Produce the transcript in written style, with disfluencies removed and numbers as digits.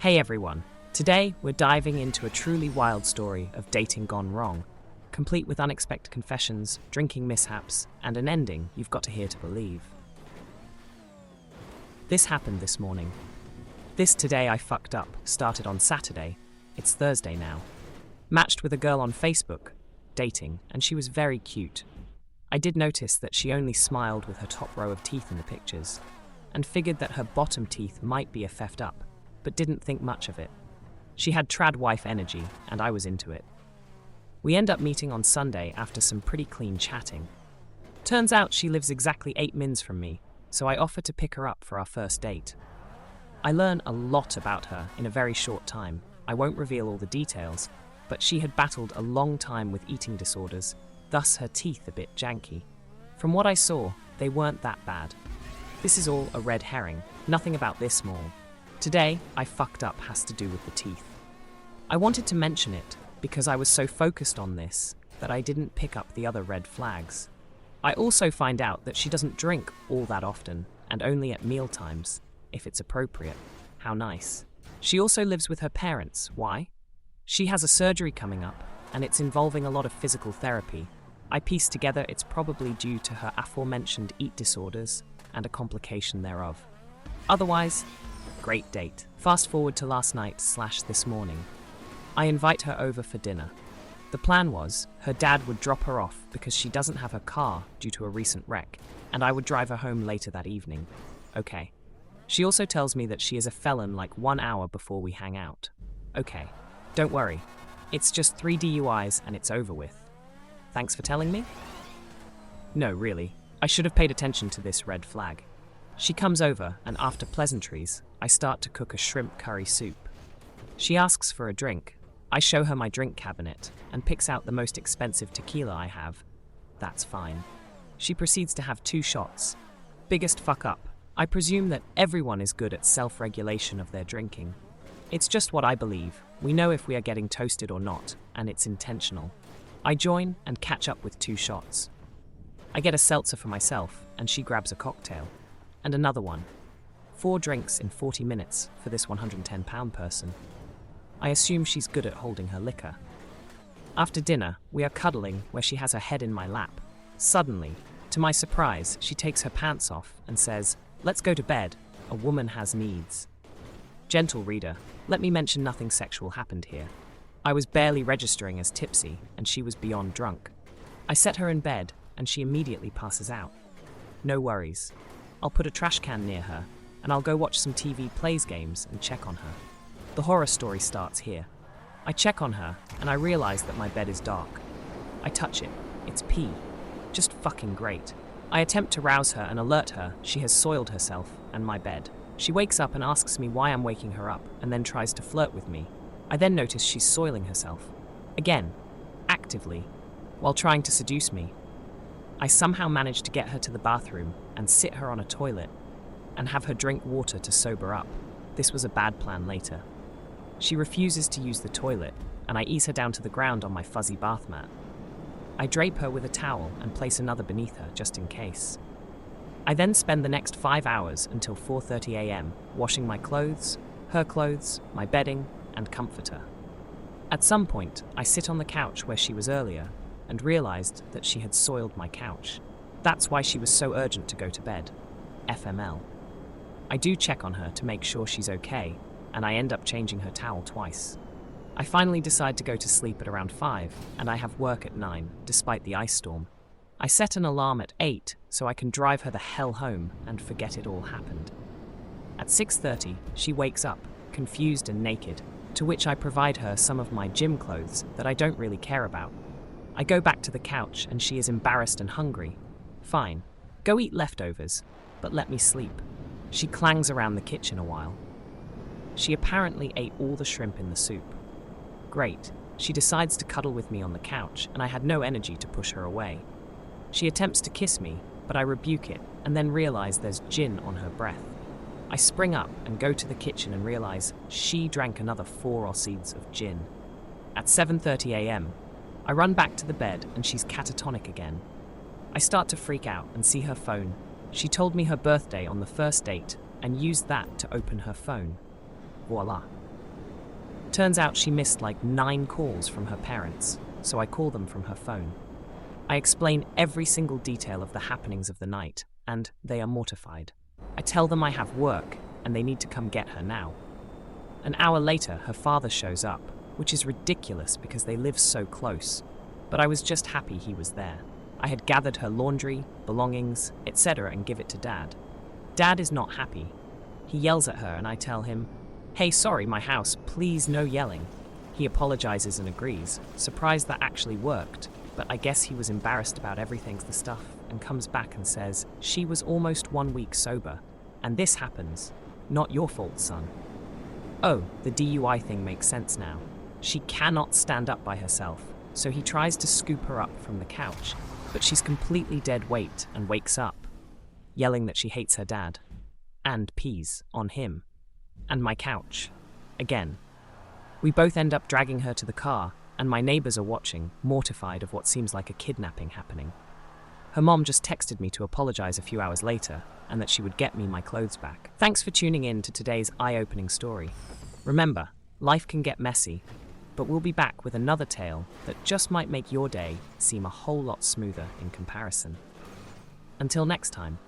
Hey everyone, today we're diving into a truly wild story of dating gone wrong, complete with unexpected confessions, drinking mishaps, and an ending you've got to hear to believe. This happened this morning. This Today I Fucked Up started on Saturday. It's Thursday now. Matched with a girl on Facebook, dating, and she was very cute. I did notice that she only smiled with her top row of teeth in the pictures, and figured that her bottom teeth might be effed up, but didn't think much of it. She had trad wife energy, and I was into it. We end up meeting on Sunday after some pretty clean chatting. Turns out she lives exactly 8 mins from me, so I offer to pick her up for our first date. I learn a lot about her in a very short time. I won't reveal all the details, but she had battled a long time with eating disorders, thus her teeth a bit janky. From what I saw, they weren't that bad. This is all a red herring, nothing about this mall. Today, I fucked up has to do with the teeth. I wanted to mention it because I was so focused on this that I didn't pick up the other red flags. I also find out that she doesn't drink all that often and only at meal times, if it's appropriate. How nice. She also lives with her parents. Why? She has a surgery coming up and it's involving a lot of physical therapy. I pieced together it's probably due to her aforementioned eat disorders and a complication thereof. Otherwise, great date. Fast forward to last night/this morning. I invite her over for dinner. The plan was her dad would drop her off because she doesn't have her car due to a recent wreck, and I would drive her home later that evening. Okay. She also tells me that she is a felon like 1 hour before we hang out. Okay. Don't worry. It's just 3 DUIs and it's over with. Thanks for telling me? No, really. I should have paid attention to this red flag. She comes over, and after pleasantries, I start to cook a shrimp curry soup. She asks for a drink. I show her my drink cabinet, and picks out the most expensive tequila I have. That's fine. She proceeds to have 2 shots. Biggest fuck up. I presume that everyone is good at self-regulation of their drinking. It's just what I believe. We know if we are getting toasted or not, and it's intentional. I join and catch up with 2 shots. I get a seltzer for myself, and she grabs a cocktail. And another one. 4 drinks in 40 minutes for this 110-pound person. I assume she's good at holding her liquor. After dinner, we are cuddling where she has her head in my lap. Suddenly, to my surprise, she takes her pants off and says, "Let's go to bed. A woman has needs." Gentle reader, let me mention nothing sexual happened here. I was barely registering as tipsy, and she was beyond drunk. I set her in bed, and she immediately passes out. No worries. I'll put a trash can near her, and I'll go watch some TV plays games and check on her. The horror story starts here. I check on her, and I realize that my bed is dark. I touch it. It's pee. Just fucking great. I attempt to rouse her and alert her she has soiled herself and my bed. She wakes up and asks me why I'm waking her up, and then tries to flirt with me. I then notice she's soiling herself. Again, actively, while trying to seduce me. I somehow manage to get her to the bathroom and sit her on a toilet and have her drink water to sober up. This was a bad plan later. She refuses to use the toilet, and I ease her down to the ground on my fuzzy bath mat. I drape her with a towel and place another beneath her just in case. I then spend the next 5 hours until 4:30 a.m. washing my clothes, her clothes, my bedding, and comfort her. At some point, I sit on the couch where she was earlier and realized that she had soiled my couch. That's why she was so urgent to go to bed. FML. I do check on her to make sure she's okay, and I end up changing her towel twice. I finally decide to go to sleep at around 5, and I have work at 9, despite the ice storm. I set an alarm at 8 so I can drive her the hell home and forget it all happened. At 6:30, she wakes up, confused and naked, to which I provide her some of my gym clothes that I don't really care about. I go back to the couch and she is embarrassed and hungry. Fine, go eat leftovers, but let me sleep. She clangs around the kitchen a while. She apparently ate all the shrimp in the soup. Great, she decides to cuddle with me on the couch, and I had no energy to push her away. She attempts to kiss me, but I rebuke it and then realize there's gin on her breath. I spring up and go to the kitchen and realize she drank another 4 ounces of gin. At 7:30 a.m., I run back to the bed and she's catatonic again. I start to freak out and see her phone. She told me her birthday on the first date and used that to open her phone. Voila. Turns out she missed like 9 calls from her parents, so I call them from her phone. I explain every single detail of the happenings of the night, and they are mortified. I tell them I have work, and they need to come get her now. An hour later, her father shows up, which is ridiculous because they live so close, but I was just happy he was there. I had gathered her laundry, belongings, etc. and give it to Dad. Dad is not happy. He yells at her and I tell him, "Hey, sorry, my house, please no yelling." He apologizes and agrees, surprised that actually worked, but I guess he was embarrassed about everything's the stuff and comes back and says, "She was almost 1 week sober, and this happens. Not your fault, son." Oh, the DUI thing makes sense now. She cannot stand up by herself, so he tries to scoop her up from the couch, but she's completely dead weight and wakes up, yelling that she hates her dad, and pees on him, and my couch, again. We both end up dragging her to the car, and my neighbors are watching, mortified of what seems like a kidnapping happening. Her mom just texted me to apologize a few hours later, and that she would get me my clothes back. Thanks for tuning in to today's eye-opening story. Remember, life can get messy, but we'll be back with another tale that just might make your day seem a whole lot smoother in comparison. Until next time.